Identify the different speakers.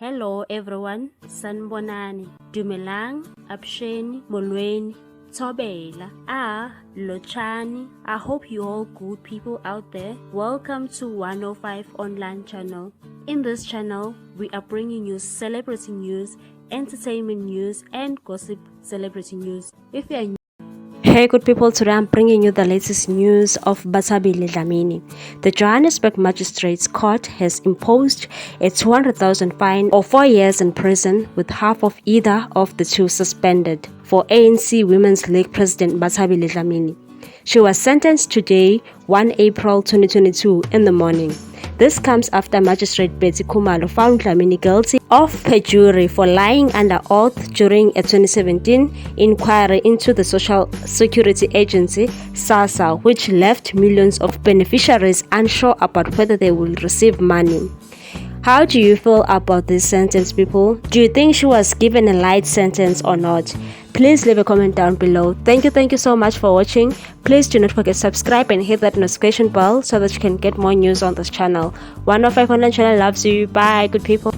Speaker 1: Hello everyone, Sanbonani, Dumelang, Absheni, Molweni, Tobela, Lochani. I hope you all good people out there. Welcome to 105 online channel. In this channel, we are bringing you celebrity news, entertainment news and gossip celebrity news. If you are new, hey good people, today I'm bringing you the latest news of Bathabile Dlamine. The Johannesburg Magistrates Court has imposed a 200,000 fine or 4 years in prison with half of either of the two suspended for ANC Women's League President Bathabile Dlamine. She was sentenced today, 1 April 2022 in the morning. This comes after Magistrate Betty Khumalo found Dlamine guilty of perjury for lying under oath during a 2017 inquiry into the Social Security Agency, SASSA, which left millions of beneficiaries unsure about whether they will receive money. How do you feel about this sentence, people? Do you think she was given a light sentence or not? Please leave a comment down below. Thank you so much for watching. Please do not forget to subscribe and hit that notification bell so that you can get more news on this channel. 105 Online channel loves you. Bye, good people.